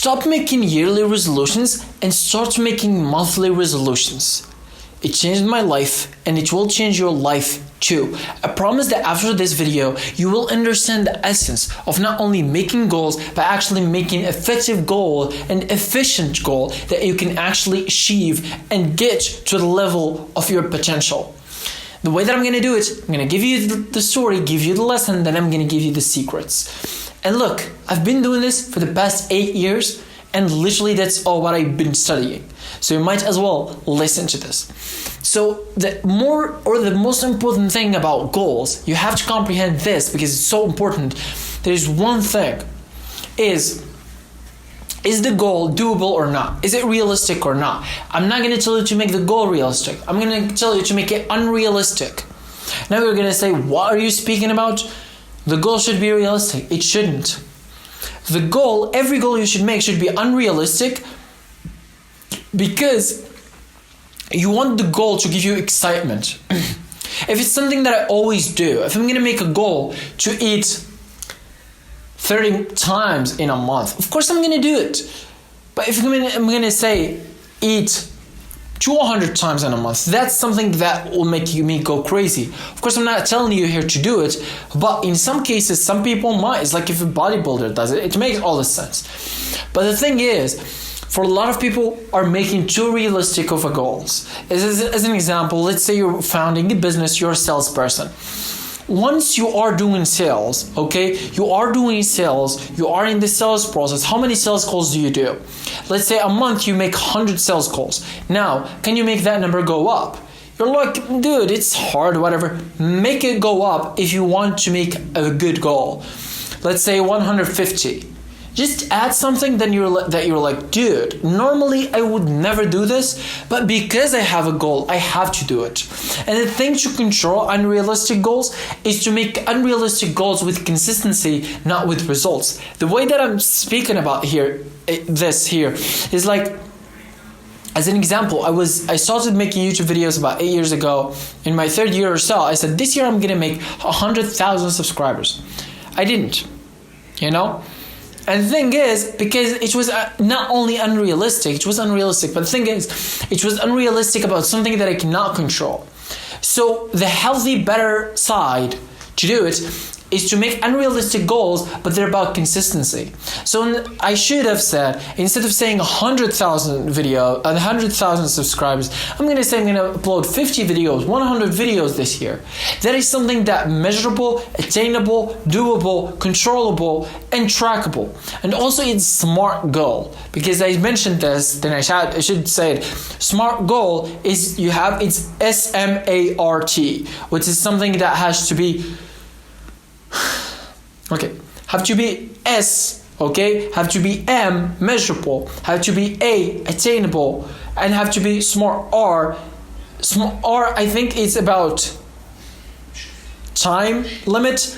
Stop making yearly resolutions and start making monthly resolutions. It changed my life and it will change your life too. I promise that after this video, you will understand the essence of not only making goals, but actually making effective goal and efficient goal that you can actually achieve and get to the level of your potential. The way that I'm going to do it, I'm going to give you the story, give you the lesson, then I'm going to give you the secrets. And look, I've been doing this for the past 8 years, and literally that's all what I've been studying. So you might as well listen to this. So the most important thing about goals, you have to comprehend this because it's so important. There's one thing, is the goal doable or not? Is it realistic or not? I'm not going to tell you to make the goal realistic. I'm going to tell you to make it unrealistic. Now you're going to say, what are you speaking about? The goal should be realistic. It shouldn't. Every goal you should make should be unrealistic because you want the goal to give you excitement. If it's something that I always do, if I'm going to make a goal to eat 30 times in a month, of course I'm going to do it. But if I'm going to say eat 200 times in a month, that's something that will make me go crazy. Of course, I'm not telling you here to do it, but in some cases, some people might. It's like if a bodybuilder does it, it makes all the sense. But the thing is, for a lot of people are making too realistic of a goals. As an example, let's say you're founding a business, you're a salesperson. Once you are doing sales, you are in the sales process. How many sales calls do you do? Let's say a month you make 100 sales calls. Now, can you make that number go up? You're like, dude, it's hard, whatever. Make it go up if you want to make a good goal. Let's say 150. Just add something that you're like, dude, normally I would never do this, but because I have a goal, I have to do it. And the thing to control unrealistic goals is to make unrealistic goals with consistency, not with results. The way that I'm speaking about this here is like, as an example, I started making YouTube videos about 8 years ago. In my 3rd year or so, I said, this year I'm going to make 100,000 subscribers. I didn't, And the thing is, because it was not only unrealistic, but the thing is, it was unrealistic about something that I cannot control. So the healthy, better side to do it is to make unrealistic goals, but they're about consistency. So I should have said, instead of saying 100,000 subscribers, I'm going to say I'm going to upload 50 videos, 100 videos this year. That is something that measurable, attainable, doable, controllable, and trackable. And also it's SMART goal, because I mentioned this, then I should say it. SMART goal is it's SMART, which is something that has to be have to be S, have to be M, measurable, have to be A, attainable, and have to be SMART R. SMART R, I think it's about time limit.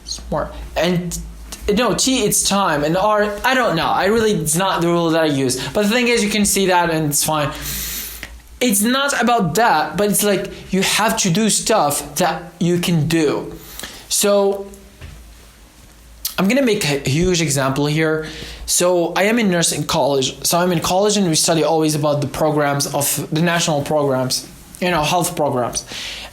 SMART. And no, T, it's time, and R, I don't know. It's not the rule that I use. But the thing is, you can see that and it's fine. It's not about that, but it's like you have to do stuff that you can do. So I'm going to make a huge example here. So I am in nursing college. So I'm in college and we study always about the programs of the national programs, health programs.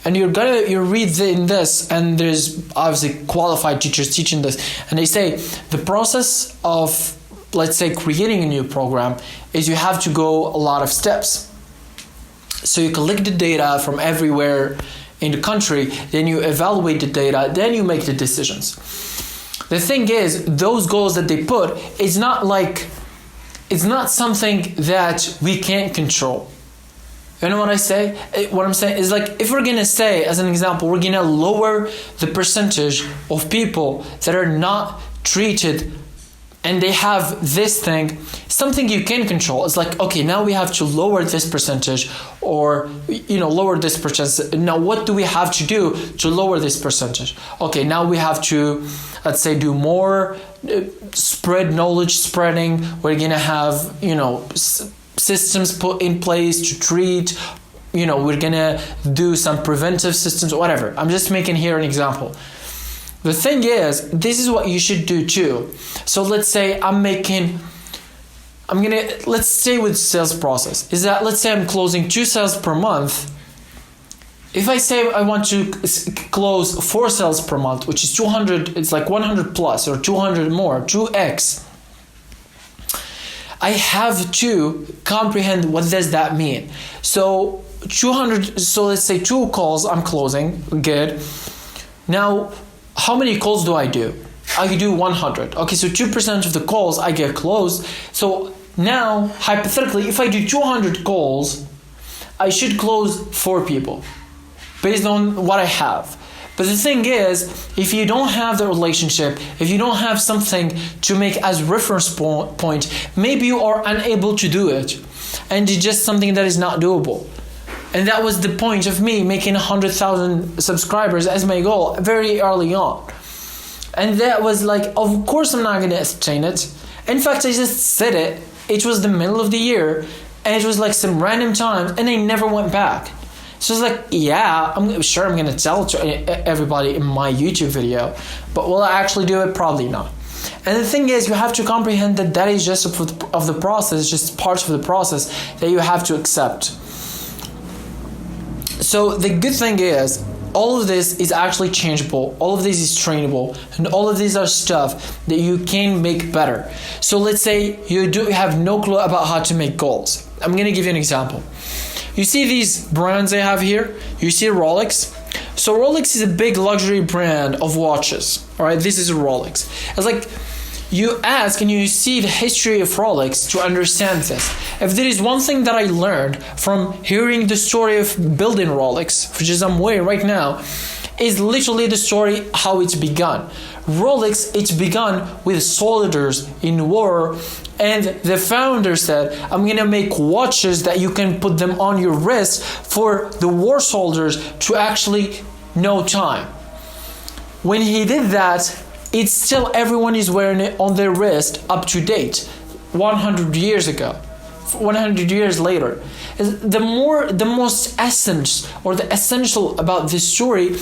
And you read in this, and there's obviously qualified teachers teaching this. And they say the process of, let's say, creating a new program is you have to go a lot of steps. So you collect the data from everywhere in the country, then you evaluate the data, then you make the decisions. The thing is, those goals that they put, it's not something that we can't control. You know what I say? What I'm saying is like, if we're going to say, as an example, we're going to lower the percentage of people that are not treated and they have this thing, something you can control. It's like, okay, now we have to lower this percentage or, lower this percentage. Now, what do we have to do to lower this percentage? Okay, now we have to, let's say, do more knowledge spreading. We're going to have, systems put in place to treat. We're going to do some preventive systems, whatever. I'm just making here an example. The thing is, this is what you should do too. So let's say let's stay with sales process. Is that, let's say I'm closing 2 sales per month. If I say I want to close 4 sales per month, which is 200, it's like 100 plus or 200 more, 2x. I have to comprehend what does that mean. So 200, so let's say 2 calls I'm closing, good. Now, how many calls do? I do 100. Okay, so 2% of the calls I get closed. So now, hypothetically, if I do 200 calls, I should close 4 people based on what I have. But the thing is, if you don't have the relationship, if you don't have something to make as reference point, maybe you are unable to do it. And it's just something that is not doable. And that was the point of me making 100,000 subscribers as my goal very early on. And that was like, of course I'm not going to attain it. In fact, I just said it. It was the middle of the year. And it was like some random times. And I never went back. So it's like, yeah, I'm going to tell it to everybody in my YouTube video. But will I actually do it? Probably not. And the thing is, you have to comprehend that that is just of the process, just parts of the process that you have to accept. So the good thing is, all of this is actually changeable. All of this is trainable. And all of these are stuff that you can make better. So let's say you have no clue about how to make goals. I'm going to give you an example. You see these brands I have here? You see Rolex? So Rolex is a big luxury brand of watches. All right, this is a Rolex. It's like you ask and you see the history of Rolex to understand this. If there is one thing that I learned from hearing the story of building Rolex, which is I'm wearing right now, is literally the story how it's begun. Rolex, it's begun with soldiers in war, and the founder said, I'm gonna make watches that you can put them on your wrist for the war soldiers to actually know time. When he did that, it's still everyone is wearing it on their wrist up to date 100 years ago, 100 years later. The most essence or the essential about this story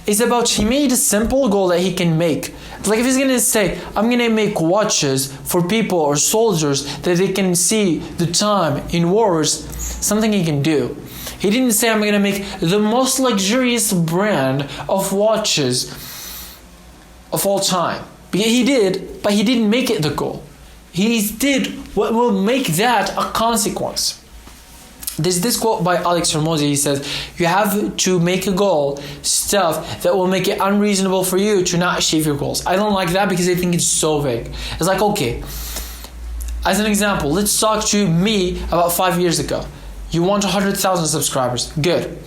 is about he made a simple goal that he can make. Like if he's gonna say, I'm gonna make watches for people or soldiers that they can see the time in wars, something he can do. He didn't say, I'm gonna make the most luxurious brand of watches of all time. He did, but he didn't make it the goal. He did what will make that a consequence. There's this quote by Alex Hormozi. He says, you have to make a goal, stuff that will make it unreasonable for you to not achieve your goals. I don't like that because I think it's so vague. It's like, okay, as an example, let's talk to me about 5 years ago. You want 100,000 subscribers. Good.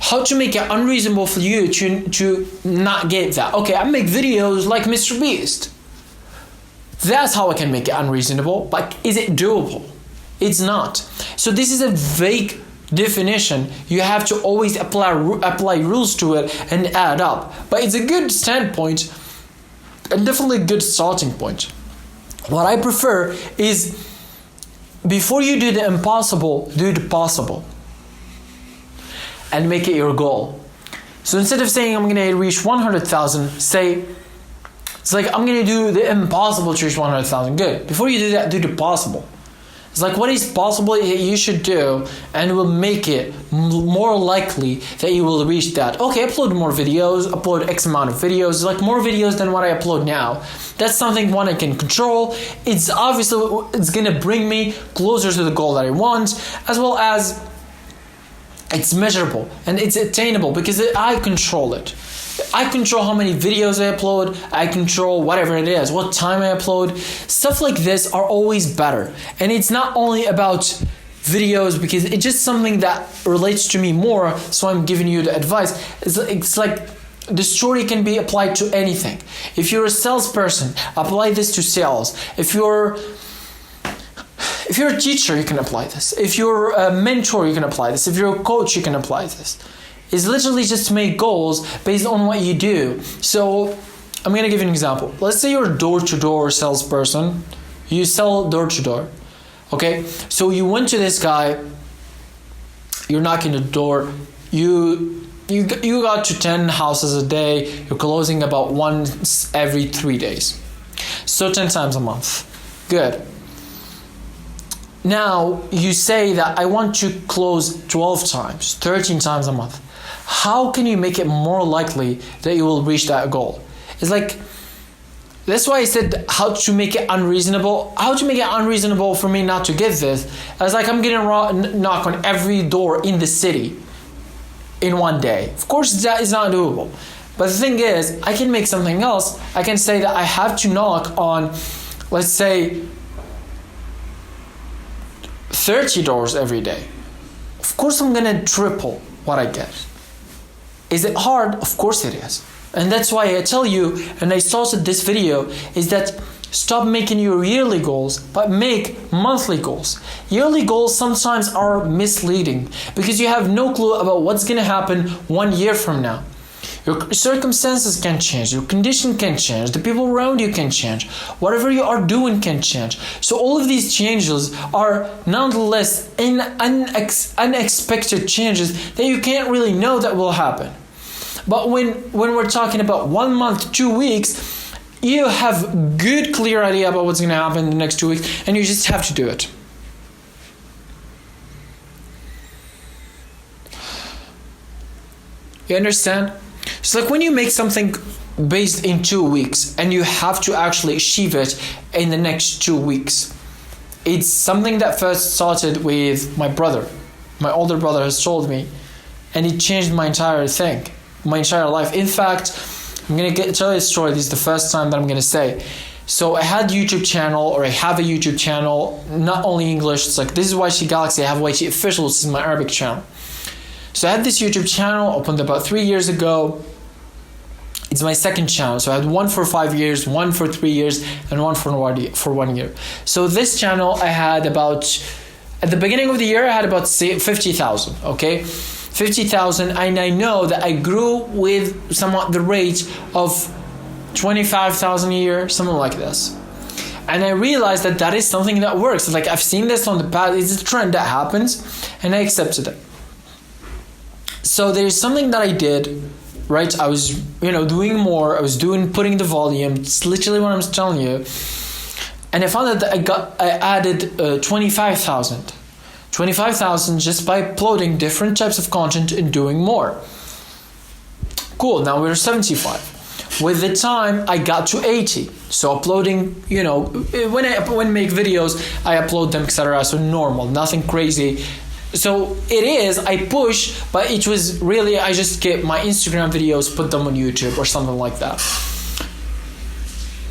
How to make it unreasonable for you to not get that? Okay, I make videos like Mr. Beast. That's how I can make it unreasonable. But is it doable? It's not. So this is a vague definition. You have to always apply rules to it and add up. But it's a good standpoint and definitely a good starting point. What I prefer is before you do the impossible, do the possible. And make it your goal. So instead of saying I'm going to reach 100,000, say, it's like I'm going to do the impossible to reach 100,000. Good. Before you do that, do the possible. It's like what is possible you should do and will make it more likely that you will reach that. Okay, upload more videos, upload X amount of videos, like more videos than what I upload now. That's something one I can control. It's obviously, it's going to bring me closer to the goal that I want, as well as it's measurable and it's attainable because I control it. I control how many videos I upload. I control whatever it is, what time I upload. Stuff like this are always better. And it's not only about videos because it's just something that relates to me more. So I'm giving you the advice. It's like the story can be applied to anything. If you're a salesperson, apply this to sales. If you're a teacher, you can apply this. If you're a mentor, you can apply this. If you're a coach, you can apply this. It's literally just to make goals based on what you do. So I'm going to give you an example. Let's say you're a door-to-door salesperson. You sell door-to-door. Okay? So you went to this guy. You're knocking the door. You you got to 10 houses a day. You're closing about once every 3 days. So 10 times a month. Good. Now you say that I want to close 12 times, 13 times a month. How can you make it more likely that you will reach that goal? It's like, that's why I said how to make it unreasonable. How to make it unreasonable for me not to get this. I was like, I'm going to knock on every door in the city in one day. Of course, that is not doable. But the thing is, I can make something else. I can say that I have to knock on, let's say, 30 doors every day. Of course, I'm going to triple what I get. Is it hard? Of course it is. And that's why I tell you, and I started this video, is that stop making your yearly goals, but make monthly goals. Yearly goals sometimes are misleading because you have no clue about what's going to happen 1 year from now. Your circumstances can change, your condition can change, the people around you can change, whatever you are doing can change. So all of these changes are nonetheless unexpected changes that you can't really know that will happen. But when we're talking about 1 month, 2 weeks, you have good clear idea about what's going to happen in the next 2 weeks, and you just have to do it. You understand? It's like when you make something based in 2 weeks and you have to actually achieve it in the next 2 weeks. It's something that first started with my brother. My older brother has told me, and it changed my entire thing, my entire life. In fact, I'm going to tell you a story. This is the first time that I'm going to say. So I had YouTube channel, or I have a YouTube channel, not only English. It's like, this is YT Galaxy. I have YT Official. This is my Arabic channel. So I had this YouTube channel, opened about 3 years ago. It's my second channel. So I had one for 5 years, one for 3 years, and one for 1 year. So this channel I had about, at the beginning of the year, I had about 50,000, okay? 50,000, and I know that I grew with somewhat the rate of 25,000 a year, something like this. And I realized that that is something that works. Like, I've seen this on the past, it's a trend that happens, and I accepted it. So there's something that I did, right? I was, doing more. I was putting the volume. It's literally what I'm telling you. And I found that I added 25,000. 25,000 just by uploading different types of content and doing more. Cool, now we're 75. With the time, I got to 80. So uploading, when I make videos, I upload them, etc. So normal, nothing crazy. So it is, I push, but it was really, I just get my Instagram videos, put them on YouTube or something like that.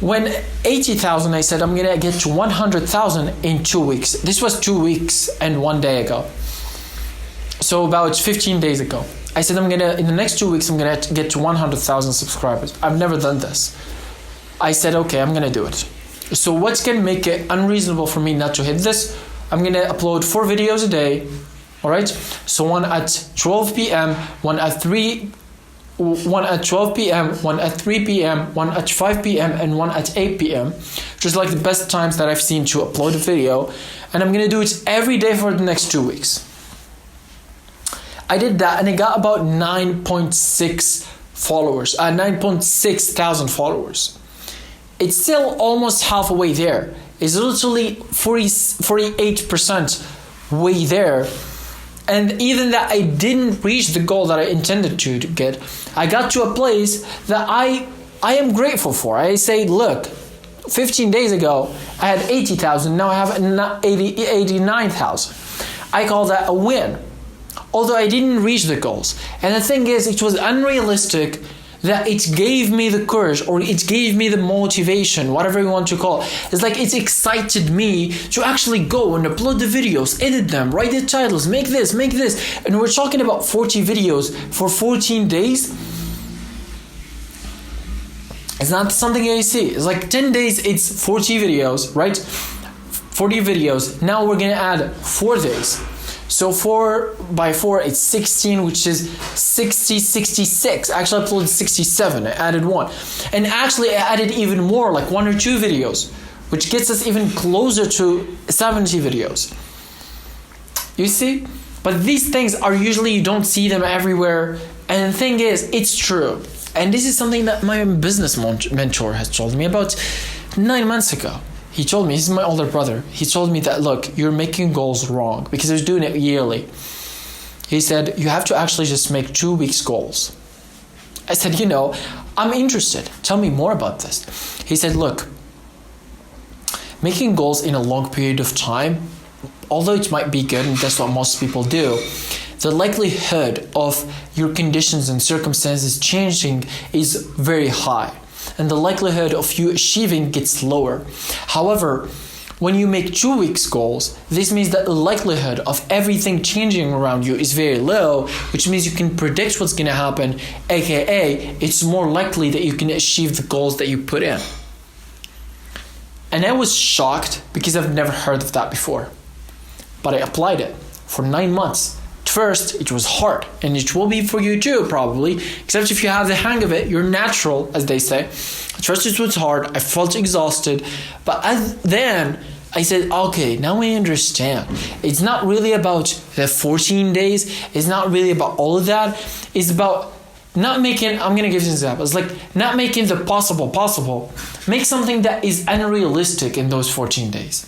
When 80,000, I said I'm going to get to 100,000 in 2 weeks. This was 2 weeks and 1 day ago. So about 15 days ago. I said in the next 2 weeks, I'm going to get to 100,000 subscribers. I've never done this. I said, okay, I'm going to do it. So what's going to make it unreasonable for me not to hit this? I'm going to upload 4 videos a day. All right. So one at 12 p.m., one at 12 p.m., one at 3 p.m., one at 5 p.m., and one at 8 p.m. Which is like the best times that I've seen to upload a video. And I'm going to do it every day for the next 2 weeks. I did that and I got about 9.6 followers, 9.6 thousand followers. It's still almost halfway there. It's literally 48% way there. And even that I didn't reach the goal that I intended to get, I got to a place that I am grateful for. I say, look, 15 days ago, I had 80,000. Now I have 89,000. I call that a win. Although I didn't reach the goals. And the thing is, it was unrealistic that it gave me the courage, or it gave me the motivation, whatever you want to call it. It's like it excited me to actually go and upload the videos, edit them, write the titles, make this. And we're talking about 40 videos for 14 days. It's not something you see. It's like 10 days, it's 40 videos, right? 40 videos. Now we're going to add 4 days. So 4 by 4, it's 16, which is 66. Actually, I uploaded 67. I added 1. And actually, I added even more, like 1 or 2 videos, which gets us even closer to 70 videos. You see? But these things are usually, you don't see them everywhere And the thing is, it's true. And this is something that my business mentor has told me about 9 months ago. He told me, this is my older brother. He told me that, look, you're making goals wrong because I was doing it yearly. He said, you have to actually just make 2 weeks goals. I said, I'm interested. Tell me more about this. He said, look, making goals in a long period of time, although it might be good, and that's what most people do, the likelihood of your conditions and circumstances changing is very high. And the likelihood of you achieving gets lower. However, when you make 2 weeks goals, this means that the likelihood of everything changing around you is very low, which means you can predict what's going to happen, aka it's more likely that you can achieve the goals that you put in. And I was shocked because I've never heard of that before. But I applied it for 9 months. At first, it was hard, and it will be for you too, probably, except if you have the hang of it, you're natural, as they say. At first, it was hard. I felt exhausted. But then I said, okay, now I understand. It's not really about the 14 days. It's not really about all of that. It's about not making, I'm going to give you an example. It's like not making the possible. Make something that is unrealistic in those 14 days.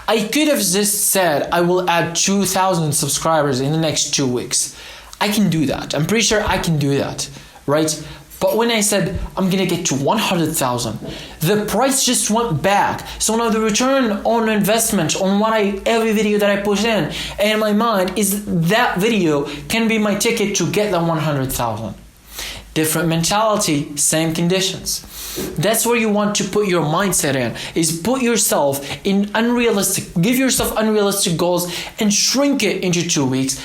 I could have just said, I will add 2,000 subscribers in the next 2 weeks. I can do that. I'm pretty sure I can do that, right? But when I said I'm going to get to 100,000, the price just went back. So now the return on investment on every video that I push in my mind is that video can be my ticket to get the 100,000. Different mentality, same conditions. That's where you want to put your mindset in, is put yourself in give yourself unrealistic goals and shrink it into 2 weeks.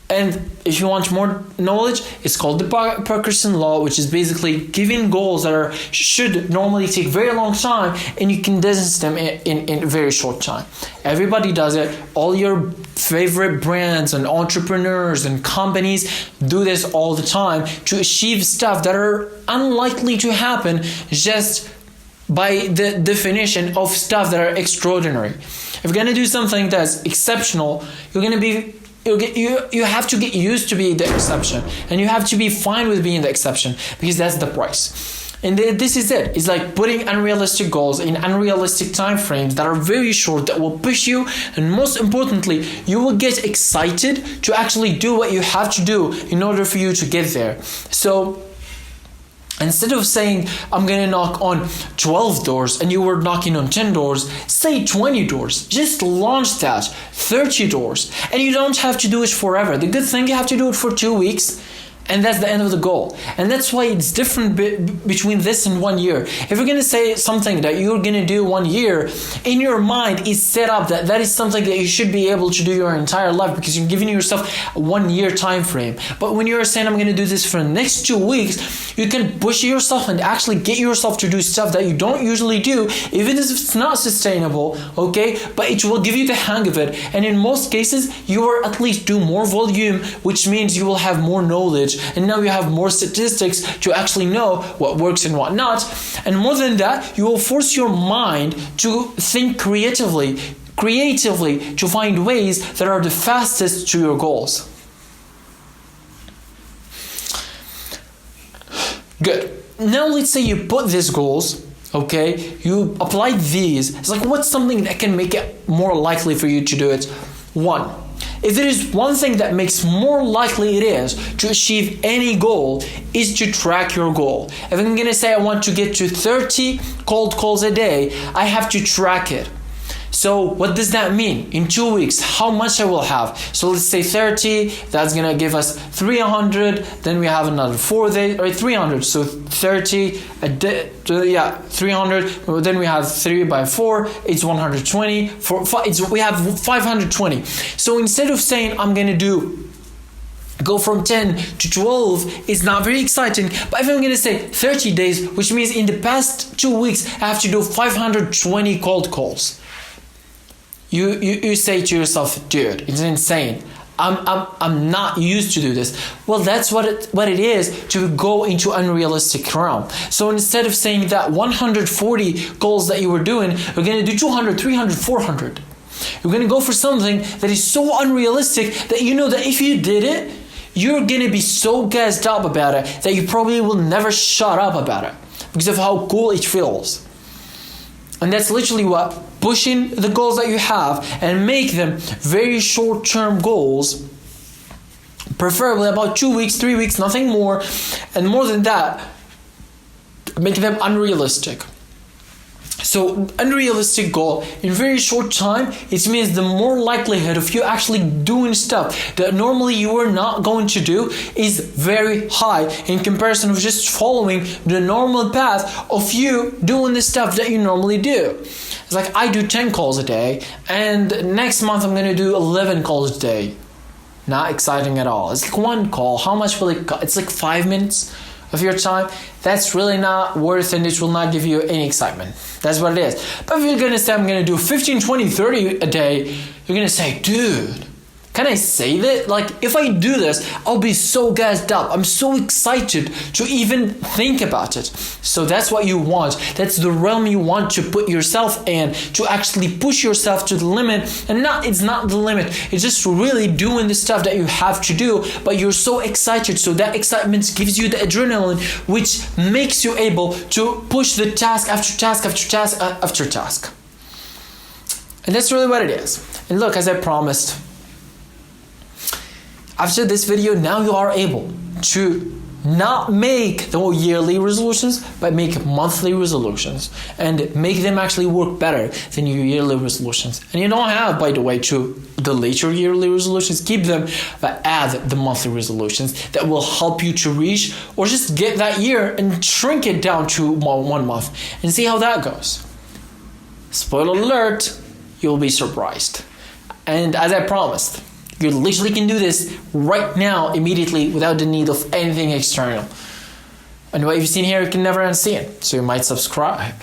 And if you want more knowledge, it's called the Parkinson Law, which is basically giving goals that should normally take very long time, and you can condense them in a very short time. Everybody does it. All your favorite brands and entrepreneurs and companies do this all the time to achieve stuff that are unlikely to happen just by the definition of stuff that are extraordinary. If you're going to do something that's exceptional, you have to get used to being the exception, and you have to be fine with being the exception, because that's the price. And this is it. It's like putting unrealistic goals in unrealistic time frames that are very short, that will push you, and most importantly, you will get excited to actually do what you have to do in order for you to get there. So instead of saying, I'm going to knock on 12 doors and you were knocking on 10 doors, say 20 doors. Just launch that. 30 doors. And you don't have to do it forever. The good thing, you have to do it for 2 weeks. And that's the end of the goal. And that's why it's different between this and 1 year. If you're going to say something that you're going to do 1 year, in your mind is set up that is something that you should be able to do your entire life, because you're giving yourself a 1 year time frame. But when you're saying, I'm going to do this for the next 2 weeks, you can push yourself and actually get yourself to do stuff that you don't usually do, even if it's not sustainable, okay? But it will give you the hang of it. And in most cases, you will at least do more volume, which means you will have more knowledge. And now you have more statistics to actually know what works and what not. And more than that, you will force your mind to think creatively to find ways that are the fastest to your goals. Good. Now let's say you put these goals, okay? You apply these. It's like, what's something that can make it more likely for you to do it? 1. If there is one thing that makes more likely it is to achieve any goal, is to track your goal. If I'm going to say I want to get to 30 cold calls a day, I have to track it. So what does that mean? In 2 weeks, how much I will have? So let's say 30, that's going to give us 300. Then we have another 4 days, or 300. So 30, 300. Then we have 3 by 4, it's 120. We have 520. So instead of saying I'm going to go from 10 to 12, it's not very exciting. But if I'm going to say 30 days, which means in the past 2 weeks, I have to do 520 cold calls. You say to yourself, dude, it's insane. I'm not used to do this. Well, that's what it is to go into unrealistic realm. So instead of saying that 140 goals that you were doing, you're going to do 200, 300, 400. You're going to go for something that is so unrealistic that you know that if you did it, you're gonna be so gassed up about it that you probably will never shut up about it because of how cool it feels. And that's literally what pushing the goals that you have and make them very short-term goals, preferably about 2 weeks, 3 weeks, nothing more, and more than that, make them unrealistic. So unrealistic goal in very short time, it means the more likelihood of you actually doing stuff that normally you are not going to do is very high in comparison of just following the normal path of you doing the stuff that you normally do. It's like I do 10 calls a day and next month I'm going to do 11 calls a day. Not exciting at all. It's like one call. How much will it cost? It's like 5 minutes of your time. That's really not worth and it will not give you any excitement. That's what it is. But if you're going to say I'm going to do 15, 20, 30 a day, you're going to say, dude, can I save it? Like if I do this, I'll be so gassed up. I'm so excited to even think about it. So that's what you want. That's the realm you want to put yourself in, to actually push yourself to the limit. And it's not the limit. It's just really doing the stuff that you have to do, but you're so excited. So that excitement gives you the adrenaline, which makes you able to push the task after task after task after task. And that's really what it is. And look, as I promised, after this video, now you are able to not make the yearly resolutions, but make monthly resolutions and make them actually work better than your yearly resolutions. And you don't have, by the way, to delete your yearly resolutions, keep them, but add the monthly resolutions that will help you to reach, or just get that year and shrink it down to 1 month and see how that goes. Spoiler alert, you'll be surprised. And as I promised, you literally can do this right now, immediately, without the need of anything external. And what you've seen here, you can never unsee it. So you might subscribe.